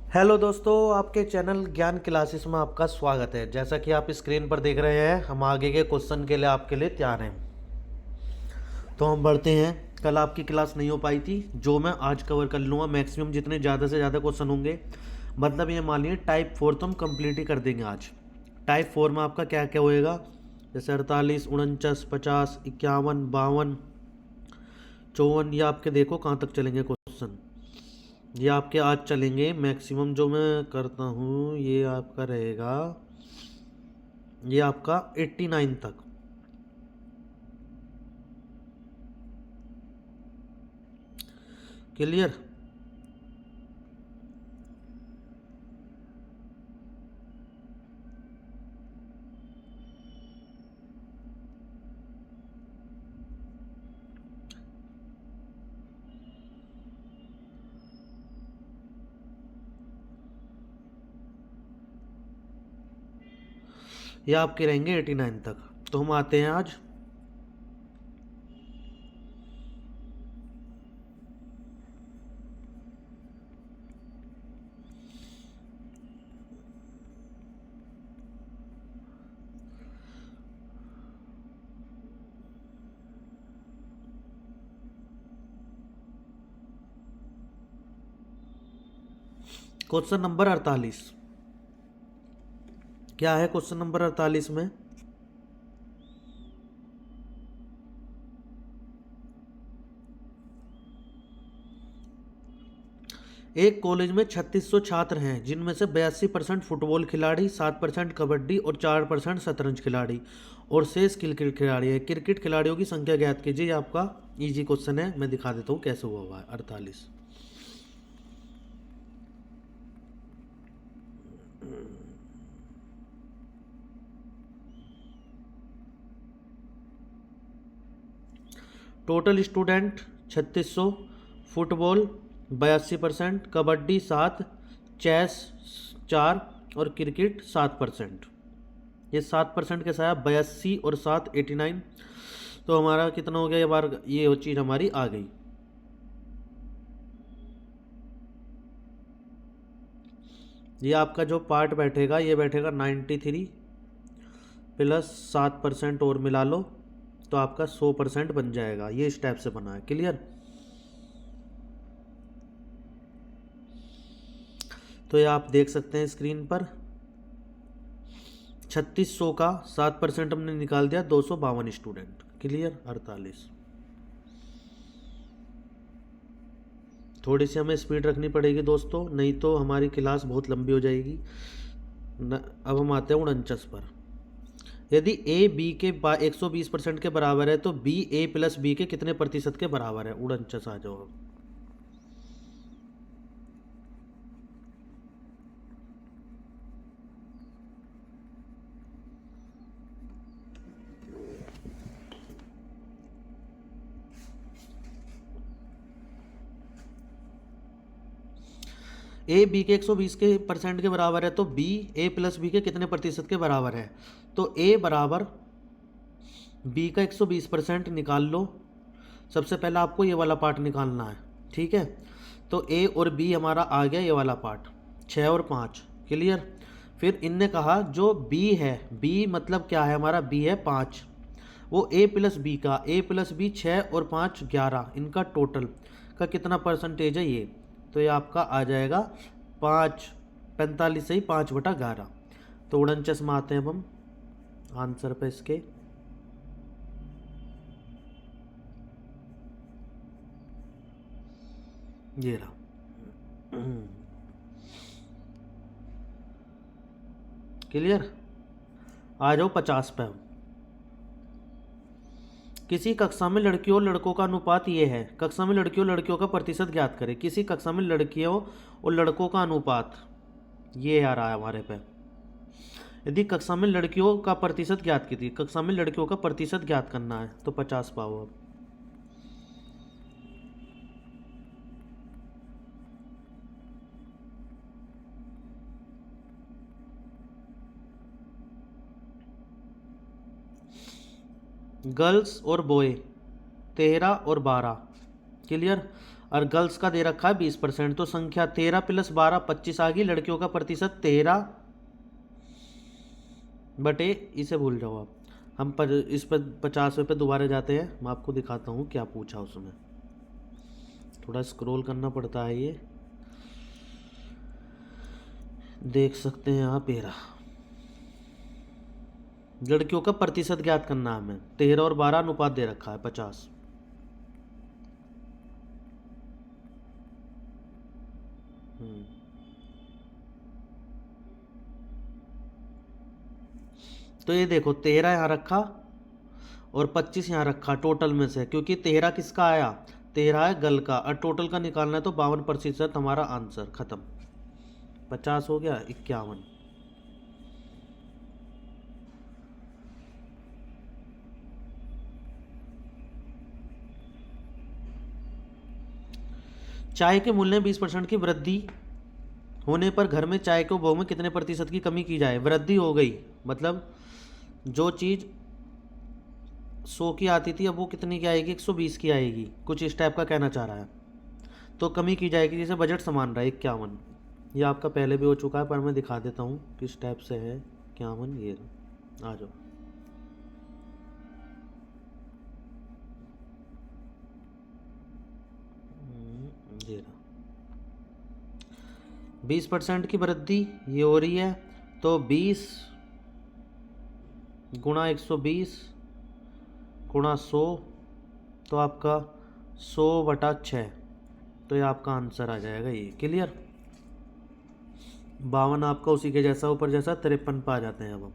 Hello दोस्तों, आपके channel ज्ञान क्लासेस में आपका स्वागत है। जैसा कि आप स्क्रीन पर देख रहे हैं, हम आगे के क्वेश्चन के लिए आपके लिए तैयार हैं। तो हम बढ़ते हैं। कल आपकी क्लास नहीं हो पाई थी, जो मैं आज कवर कर लूँगा। मैक्सिमम जितने ज़्यादा से ज़्यादा क्वेश्चन होंगे, मतलब ये मान लीजिए टाइप 4 तो हम कंप्लीट ही कर देंगे आज। टाइप 4 में आपका क्या क्या होएगा, जैसे 48, 49, 50, 51, 52, 54, ये आपके देखो कहाँ तक चलेंगे क्वेश्चन। ये आपके आज चलेंगे मैक्सिमम, जो मैं करता हूँ ये आपका रहेगा, ये आपका 89 तक। क्लियर। ये आपके रहेंगे 89 तक। तो हम आते हैं आज। Question number 48। क्या है क्वेश्चन नंबर 48 में? एक कॉलेज में 3600 छात्र हैं, जिनमें से 82% फुटबॉल खिलाड़ी, 7% कबड्डी और 4% शतरंज खिलाड़ी और शेष क्रिकेट खिलाड़ी है। क्रिकेट खिलाड़ियों की संख्या ज्ञात कीजिए। ये आपका इजी क्वेश्चन है, मैं दिखा देता हूँ कैसे हुआ है। 48 total student 3600, football 82%, kabaddi 7, chess 4 और क्रिकेट 7%। ये 7% कैसा है? 82 और 7 89। तो हमारा कितना हो गया? ये बार ये चीज़ हमारी आ गई। ये आपका जो पार्ट बैठेगा, ये बैठेगा 93 प्लस 7% और मिला लो, तो आपका 100% बन जाएगा। ये स्टेप से बना है। क्लियर। तो ये आप देख सकते हैं स्क्रीन पर। 3600 का 7% हमने निकाल दिया, 252 स्टूडेंट। क्लियर। 48। थोड़ी सी हमें स्पीड रखनी पड़ेगी दोस्तों, नहीं तो हमारी क्लास बहुत लंबी हो जाएगी। अब हम आते हैं 49 पर। यदि ए बी के 120% के बराबर है, तो बी ए प्लस बी के कितने प्रतिशत के बराबर है? 49 आ जाओ। ए बी के 120 के परसेंट के बराबर है, तो बी ए प्लस बी के कितने प्रतिशत के बराबर है? तो ए बराबर बी का 120% निकाल लो। सबसे पहले आपको ये वाला पार्ट निकालना है, ठीक है। तो ए और बी हमारा आ गया ये वाला पार्ट, 6 और 5। क्लियर। फिर इनने कहा जो बी है, बी मतलब क्या है हमारा? बी है 5। वो ए प्लस बी का, ए प्लस बी 6 और 5 11, इनका टोटल का कितना परसेंटेज है ये? तो ये आपका आ जाएगा 5, 45 से ही 5/11। तो 49 में आते हैं अब हम आंसर पे इसके। ये रहा। क्लियर। आ जाओ 50 पे। किसी कक्षा में लड़कियों और लड़कों का अनुपात ये है। कक्षा में लड़कियों और लड़कियों का प्रतिशत ज्ञात करें। किसी कक्षा में लड़कियों और लड़कों का अनुपात ये आ रहा है हमारे पे। यदि कक्षा में लड़कियों का प्रतिशत ज्ञात कीजिए। कक्षा में लड़कियों का प्रतिशत ज्ञात करना है, तो 50 पाओ। अब गर्ल्स और बॉय 13 और 12। क्लियर। और गर्ल्स का दे रखा है 20%। तो संख्या 13 + 12 25 आ गई। लड़कियों का प्रतिशत 13 बटे, इसे भूल जाओ आप। हम पर इस पर 50वें पे दोबारा जाते हैं। मैं आपको दिखाता हूँ क्या पूछा उसमें। थोड़ा स्क्रॉल करना पड़ता है, ये देख सकते हैं आप। 13 लड़कियों का प्रतिशत ज्ञात करना है हमें। 13 और 12 अनुपात दे रखा है 50। तो ये देखो 13 यहाँ रखा और 25 यहाँ रखा टोटल में से, क्योंकि 13 किसका आया, 13 है गल का, और टोटल का निकालना है तो 52% हमारा आंसर। खत्म। 50 हो गया, 51। चाय के मूल्य में 20% की वृद्धि होने पर घर में चाय के उपभोग में कितने प्रतिशत की कमी की जाए। वृद्धि हो गई मतलब जो चीज़ 100 की आती थी अब वो कितनी की आएगी, 120 की आएगी, कुछ इस टाइप का कहना चाह रहा है। तो कमी की जाएगी, जैसे बजट समान रहा है 51। ये आपका पहले भी हो चुका है पर मैं दिखा देता हूँ किस टाइप से है। 51 ये आ जाओ। ये रहा। 20% की वृद्धि ये हो रही है, तो 20 गुणा 120 गुणा 100, तो आपका 100/6। तो ये आपका आंसर आ जाएगा ये। क्लियर। 52 आपका उसी के जैसा ऊपर जैसा 53 पे आ जाते हैं अब हम।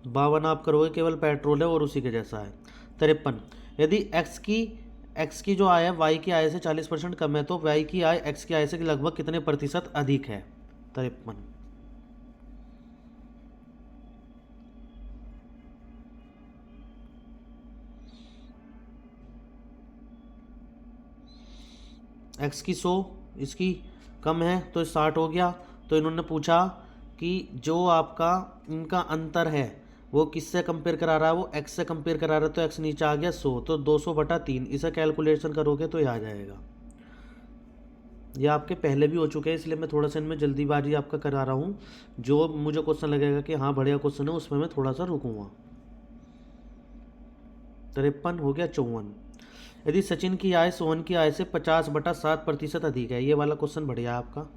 बावन आप करोगे केवल पेट्रोल है और उसी के जैसा है 53। यदि एक्स की जो आय है वाई की आय से 40% कम है तो वाई की आय एक्स की आय से लगभग कितने प्रतिशत अधिक है। 53। 100 इसकी कम है तो 60 हो गया। तो इन्होंने पूछा कि जो आपका इनका अंतर है वो किससे कंपेयर करा रहा है, वो एक्स से कंपेयर करा रहा है। तो एक्स नीचे आ गया 100, तो 200/3। इसे कैलकुलेशन करोगे तो ये आ जाएगा। ये आपके पहले भी हो चुके हैं इसलिए मैं थोड़ा सा इनमें जल्दीबाजी आपका करा रहा हूँ। जो मुझे क्वेश्चन लगेगा कि हाँ बढ़िया क्वेश्चन है उसमें मैं थोड़ा सा रुकूंगा। 53 हो गया 54। यदि सचिन की आय सोहन की आय से 50/7% अधिक है। ये वाला क्वेश्चन बढ़िया है आपका।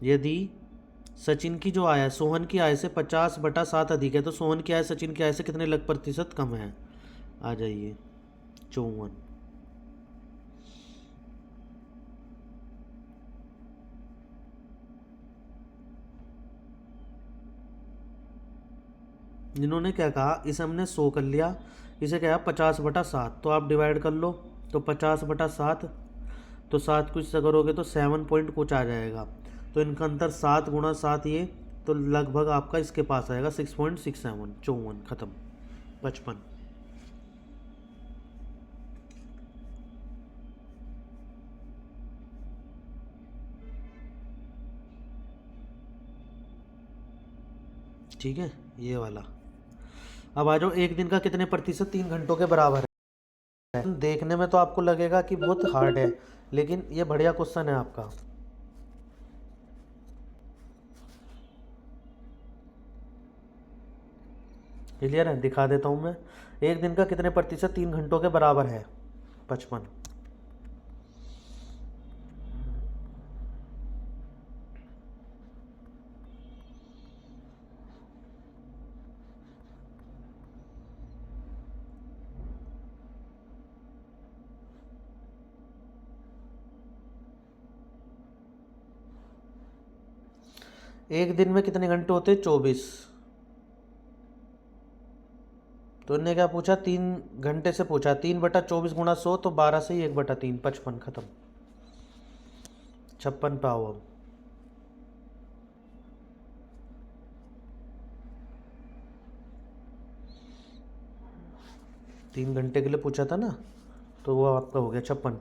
यदि सचिन की जो आय है सोहन की आय से 50/7 अधिक है तो सोहन की आय सचिन की आय से कितने लग प्रतिशत कम है। आ जाइए 54। जिन्होंने क्या कहा, इसे हमने 100 कर लिया, इसे क्या है 50/7। तो आप डिवाइड कर लो, तो 50/7, तो 7 कुछ से करोगे तो 7 पॉइंट कुछ आ जाएगा। तो इनका अंतर 7 गुणा 7 ये, तो लगभग आपका इसके पास आएगा 6.67। 54। खत्म। 55। ठीक है ये वाला। अब आ जाओ, एक दिन का कितने प्रतिशत 3 घंटों के बराबर है। देखने में तो आपको लगेगा कि बहुत हार्ड है लेकिन ये बढ़िया क्वेश्चन है आपका। क्लियर है, दिखा देता हूँ मैं। एक दिन का कितने प्रतिशत 3 घंटों के बराबर है। 55। एक दिन में कितने घंटे होते हैं, 24। तो इनने क्या पूछा, 3 घंटे से पूछा। 3/24 गुणा 100, तो 12 से ही 1/3। 55। खत्म। 56 पे आओ अब। 3 घंटे के लिए पूछा था ना। तो वो आपका हो गया 56।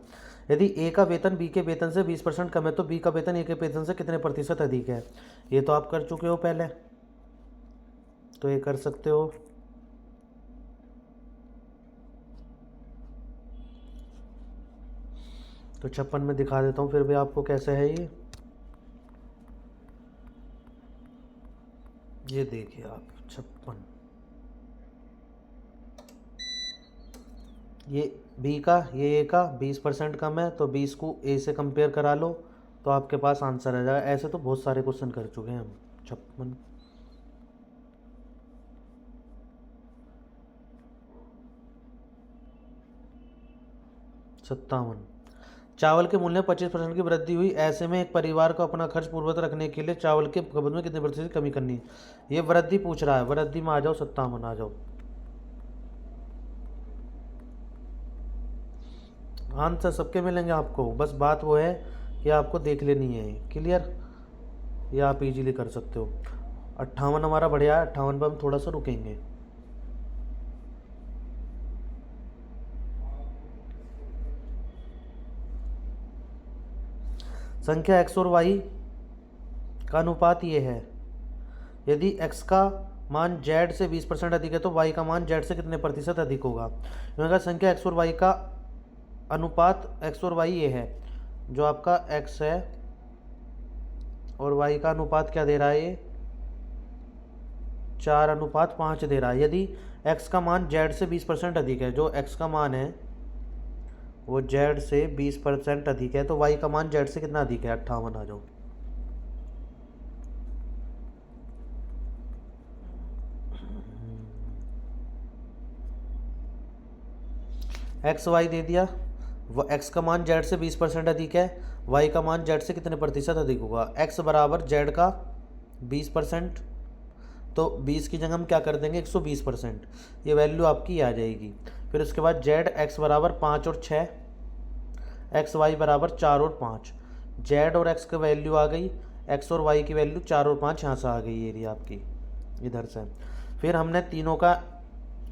यदि ए का वेतन बी के वेतन से 20% कम है तो बी का वेतन ए के वेतन से कितने प्रतिशत अधिक है। ये तो आप कर चुके हो पहले, तो ये कर सकते हो। तो 56 में दिखा देता हूँ फिर भी आपको कैसे है ये देखिए आप 56, ये बी का ये ए का 20% कम है तो 20 को ए से कंपेयर करा लो तो आपके पास आंसर आ जाएगा। ऐसे तो बहुत सारे क्वेश्चन कर चुके हैं हम। 56, 57। चावल के मूल्य में 25% की वृद्धि हुई, ऐसे में एक परिवार को अपना खर्च पूर्ववत रखने के लिए चावल के खपत में कितने प्रतिशत की कमी करनी है। ये वृद्धि पूछ रहा है, वृद्धि में आ जाओ, 57 आ जाओ। आंसर सबके मिलेंगे आपको, बस बात वो है कि आपको देख लेनी है। क्लियर, ये आप इजीली कर सकते हो। 58 हमारा बढ़िया है, 58 पर हम थोड़ा सा रुकेंगे। संख्या x और y का अनुपात ये है। यदि x का मान z से 20% अधिक है तो y का मान z से कितने प्रतिशत अधिक होगा। क्योंकि संख्या x और y का अनुपात x और y ये है, जो आपका x है और y का अनुपात क्या दे रहा है, ये 4:5 दे रहा है। यदि x का मान z से 20% अधिक है, जो x का मान है वो z से 20% अधिक है, तो y का मान z से कितना अधिक है, 58 आ जाओ। एक्स वाई दे दिया, वो x का मान z से 20% अधिक है, y का मान z से कितने प्रतिशत अधिक होगा। x बराबर z का 20%, तो 20 की जगह हम क्या कर देंगे 120%, ये वैल्यू आपकी आ जाएगी। फिर उसके बाद z x बराबर 5 और 6, एक्स वाई बराबर 4 और 5, z और x की वैल्यू आ गई, x और y की वैल्यू 4 और 5 यहाँ से आ गई ये रही आपकी इधर से। फिर हमने तीनों का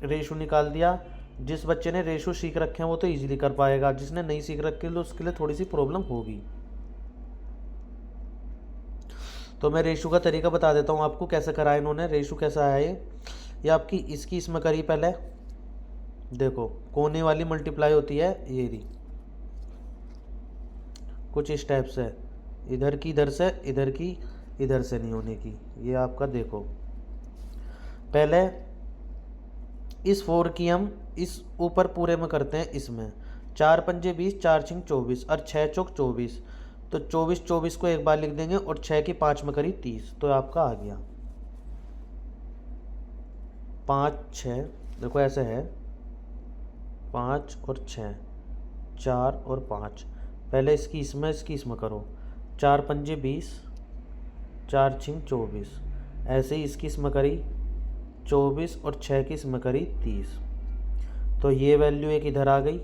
रेशो निकाल दिया। जिस बच्चे ने रेशो सीख रखे हैं वो तो इजीली कर पाएगा, जिसने नहीं सीख रखे तो उसके लिए थोड़ी सी प्रॉब्लम होगी। तो मैं रेशो का तरीका बता देता हूँ आपको कैसे करा है इन्होंने। रेशो कैसा है ये आपकी इसकी इसमें करी पहले, देखो कोने वाली मल्टीप्लाई होती है ये रही, कुछ इस टाइप से, इधर की इधर से, इधर की इधर से नहीं होने की। ये आपका देखो पहले इस 4 की हम इस ऊपर पूरे में करते हैं, इसमें 4 पंजे 20, 4 छिंग 24 और 6 चौक 24, तो 24 को एक बार लिख देंगे और 6 की 5 में करी 30, तो आपका आ गया 5 6। देखो ऐसे है 5 और 6, 4 और 5, पहले इसकी इसमें करो, 4 पंजे 20, 4 छिंग 24, ऐसे ही इसकी इसमें करी 24 और 6 की इसमें करी 30, तो ये वैल्यू एक इधर आ गई,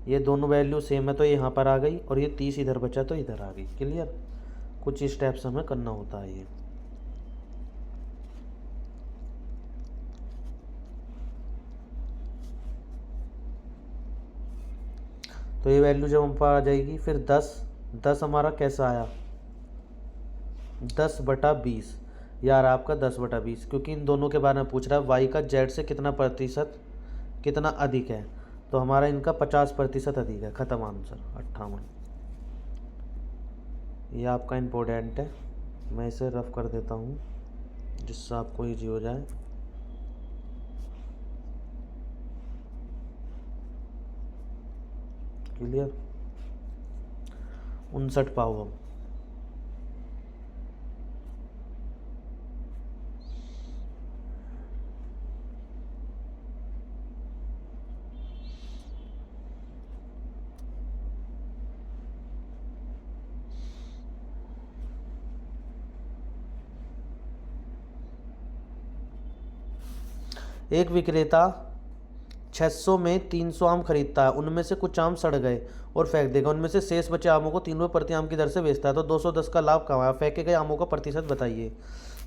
ये दोनों वैल्यू सेम है तो ये यहाँ पर आ गई, और ये 30 इधर बचा तो इधर आ गई। क्लियर, कुछ इस टाइप से हमें करना होता है ये। तो ये वैल्यू जब हम पर आ जाएगी, फिर 10 हमारा कैसा आया 10/20, यार आपका 10/20, क्योंकि इन दोनों के बारे में पूछ रहा है y का z से कितना प्रतिशत कितना अधिक है, तो हमारा इनका 50% अधिक है। ख़त्म आंसर 58। ये आपका इम्पोर्टेंट है, मैं इसे रफ कर देता हूँ जिससे आपको ईजी हो जाए। क्लियर, 59 पाओ हम। एक विक्रेता 600 में 300 आम खरीदता है, उनमें से कुछ आम सड़ गए और फेंक देगा, उनमें से शेष बचे आमों को 3 रुपये प्रति आम की दर से बेचता है, तो 210 का लाभ कमाया, फेंके गए आमों का प्रतिशत बताइए।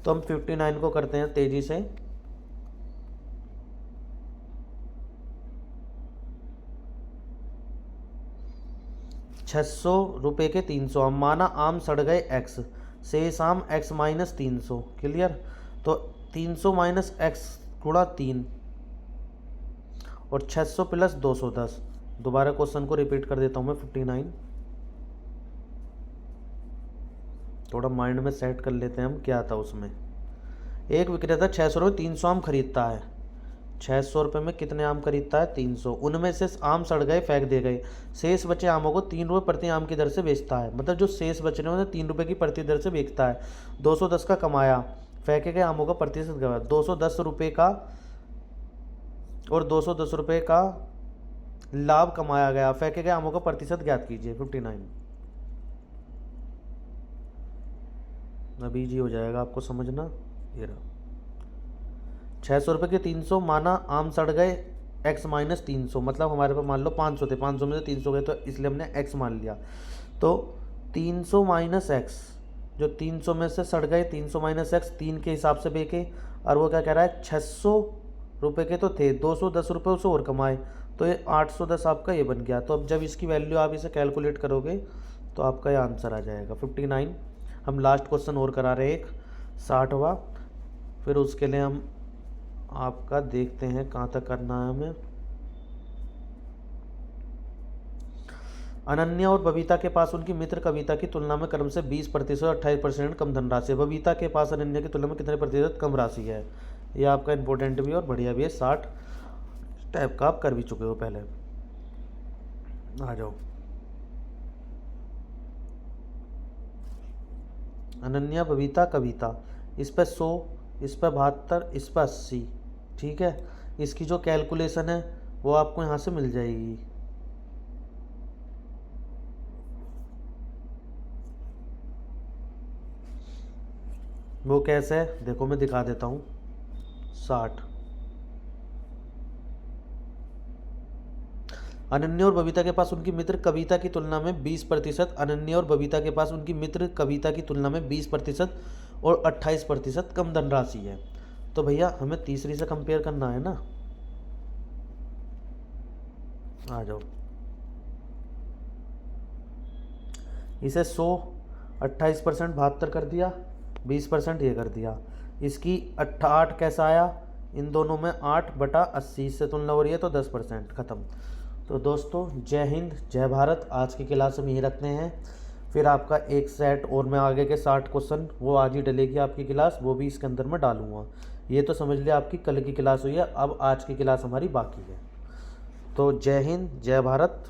तो हम 59 को करते हैं तेजी से। ₹600 के 300। अब माना आम सड़ गए x, शेष आम x माइनस 300। क्लियर। तो 300 माइनस x गुणा 3 और 600 प्लस 210। दोबारा क्वेश्चन को रिपीट कर देता हूँ मैं 59। थोड़ा माइंड में सेट कर लेते हैं हम क्या था उसमें। एक विक्रेता 600 रुपये 300 आम खरीदता है। 600 रुपये में कितने आम खरीदता है? 300। उनमें से आम सड़ गए, फेंक दिए गए। शेष बचे आमों को 3 रुपये प्रति आम की दर से बेचता है। मतलब जो शेष बच रहे हैं उन्हें 3 रुपये की प्रति दर से बेचता है। 210 का कमाया, फेंके गए आमों का प्रतिशत कमाया। 210 रुपये का और 210 रुपये का लाभ कमाया गया, फेंके गए आमों का प्रतिशत ज्ञात कीजिए। 59। अभी इजी हो जाएगा आपको समझना। ये रहा 600 रुपये के 300, माना आम सड़ गए x माइनस 300। मतलब हमारे पास मान लो 500 थे, 500 में से 300 गए तो इसलिए हमने x मान लिया। तो 300 माइनस x, जो 300 में से सड़ गए 300 माइनस x 3 के हिसाब से बेचे। और वो क्या कह रहा है? 600 रुपये के तो थे, 210 रुपये उसे और कमाए, तो ये 810 आपका ये बन गया। तो अब जब इसकी वैल्यू आप इसे कैलकुलेट करोगे तो आपका ये आंसर आ जाएगा 59। हम लास्ट क्वेश्चन और करा रहे हैं एक 60वां, फिर उसके लिए हम आपका देखते हैं कहाँ तक करना है हमें। अनन्या और बबीता के पास उनकी मित्र कविता की तुलना में क्रम से 20% और 28% कम धनराशि है। बबीता के पास अनन्या की तुलना में कितने प्रतिशत कम राशि है? ये आपका इंपॉर्टेंट भी और बढ़िया भी है। 60 टाइप का आप कर भी चुके हो पहले। आ जाओ। अनन्या, बबीता, कविता, इस पर 100, इस पर 72, इस पर 80। ठीक है। इसकी जो कैलकुलेशन है वो आपको यहाँ से मिल जाएगी। वो कैसे है देखो, मैं दिखा देता हूँ। 60। अनन्या और बबीता के पास उनकी मित्र कविता की तुलना में 20%। अनन्या और बबीता के पास उनकी मित्र कविता की तुलना में 20% और 28% कम धनराशि है। तो भैया हमें तीसरी से कंपेयर करना है ना। आ जाओ। इसे 100, 28% 72 कर दिया, 20% ये कर दिया। इसकी 8 कैसा आया? इन दोनों में 8/80 से तुलना हो रही है तो 10%। ख़त्म। तो दोस्तों जय हिंद, जय भारत। आज की क्लास हम यहीं रखते हैं। फिर आपका एक सेट और मैं आगे के 60 क्वेश्चन वो आज ही डलेगी आपकी क्लास, वो भी इसके अंदर मैं डालूँगा। ये तो समझ लिया आपकी कल की क्लास हुई है, अब आज की क्लास हमारी बाकी है। तो जय हिंद, जय भारत।